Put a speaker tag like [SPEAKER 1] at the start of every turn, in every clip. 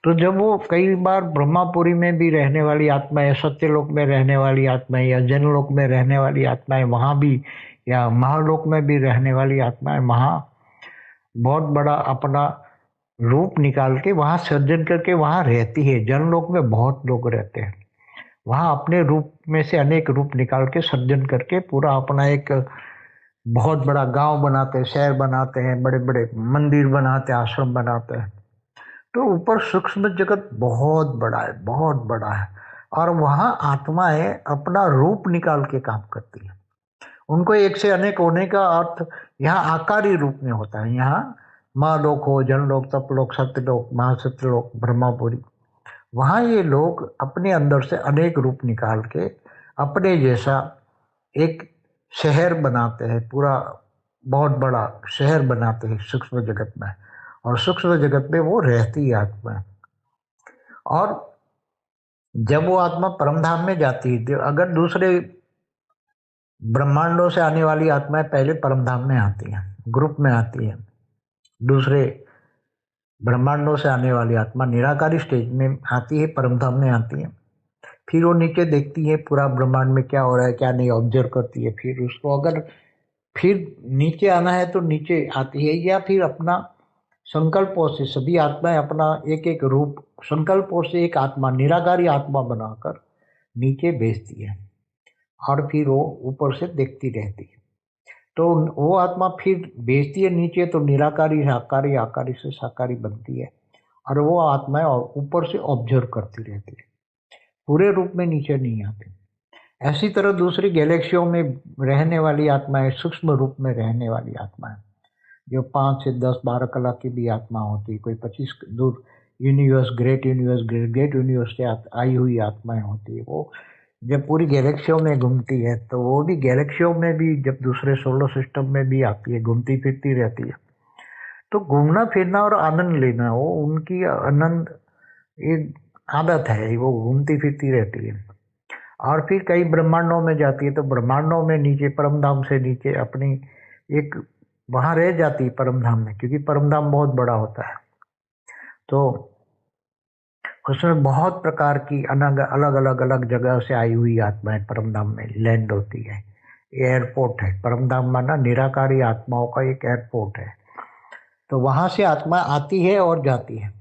[SPEAKER 1] तो जब वो कई बार ब्रह्मापुरी में भी रहने वाली आत्माएं, सत्यलोक में रहने वाली आत्माएं या जनलोक में रहने वाली आत्माएं वहां भी, या महालोक में भी रहने वाली आत्माएं वहां बहुत बड़ा अपना रूप निकाल के वहां सर्जन करके वहां रहती है। जनलोक में बहुत लोग रहते हैं, वहां अपने रूप में से अनेक रूप निकाल के सर्जन करके पूरा अपना एक बहुत बड़ा गांव बनाते हैं, शहर बनाते हैं, बड़े बड़े मंदिर बनाते हैं, आश्रम बनाते हैं। तो ऊपर सूक्ष्म जगत बहुत बड़ा है, बहुत बड़ा है। और वहां आत्माएं अपना रूप निकाल के काम करती है। उनको एक से अनेक होने का अर्थ यहाँ आकारी रूप में होता है। यहाँ महालोक हो, जनलोक, तपलोक, सत्यलोक, महासत्यलोक, ब्रह्मापुरी, वहां ये लोग अपने अंदर से अनेक रूप निकाल के अपने जैसा एक शहर बनाते हैं, पूरा बहुत बड़ा शहर बनाते हैं सूक्ष्म जगत में। और सूक्ष्म जगत में वो रहती है आत्मा। और जब वो आत्मा परमधाम में जाती है, तो अगर दूसरे ब्रह्मांडों से आने वाली आत्माएं पहले परमधाम में आती हैं, ग्रुप में आती हैं। दूसरे ब्रह्मांडों से आने वाली आत्मा निराकारी स्टेज में आती है, परमधाम में आती है। फिर वो नीचे देखती है पूरा ब्रह्मांड में क्या हो रहा है क्या नहीं, ऑब्जर्व करती है। फिर उसको अगर फिर नीचे आना है तो नीचे आती है, या फिर अपना संकल्पों से सभी आत्माएं अपना एक एक रूप संकल्पों से एक आत्मा, निराकारी आत्मा बनाकर नीचे भेजती है। और फिर वो ऊपर से देखती रहती है। तो वो आत्मा फिर भेजती है नीचे, तो निराकारी साकारी, आकारी से साकारी बनती है। और वो आत्माएं ऊपर से ऑब्जर्व करती रहती है, पूरे रूप में नीचे नहीं आती। ऐसी तरह दूसरी गैलेक्सियों में रहने वाली आत्माएं, सूक्ष्म रूप में रहने वाली आत्माएं, जो 5 से 10 12 कला की भी आत्मा होती, कोई 25 दूर यूनिवर्स, ग्रेट यूनिवर्स से आई हुई आत्माएं होती है। वो जब पूरी गैलेक्सियों में घूमती है, तो वो भी गैलेक्सियों में भी जब दूसरे सोलर सिस्टम में भी आती है, घूमती फिरती रहती है। तो घूमना फिरना और आनंद लेना वो उनकी आनंद एक आदत है, वो घूमती फिरती रहती है। और फिर कई ब्रह्मांडों में जाती है, तो ब्रह्मांडों में नीचे परमधाम से नीचे अपनी एक वहां रह जाती है परमधाम में, क्योंकि परमधाम बहुत बड़ा होता है। तो उसमें बहुत प्रकार की अलग अलग अलग अलग जगह से आई हुई आत्माएं परमधाम में लैंड होती है। ये एयरपोर्ट है परमधाम, माना निराकारी आत्माओं का एक एयरपोर्ट है। तो वहां से आत्मा आती है और जाती है।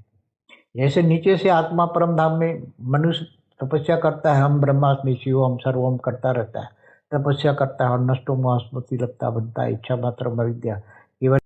[SPEAKER 1] जैसे नीचे से आत्मा परमधाम में मनुष्य तपस्या करता है, हम ब्रह्मास्मि शिवम सर्वम करता रहता है, तपस्या करता है और नष्टो मोह स्मृति लगता बनता है, इच्छा मात्र विद्या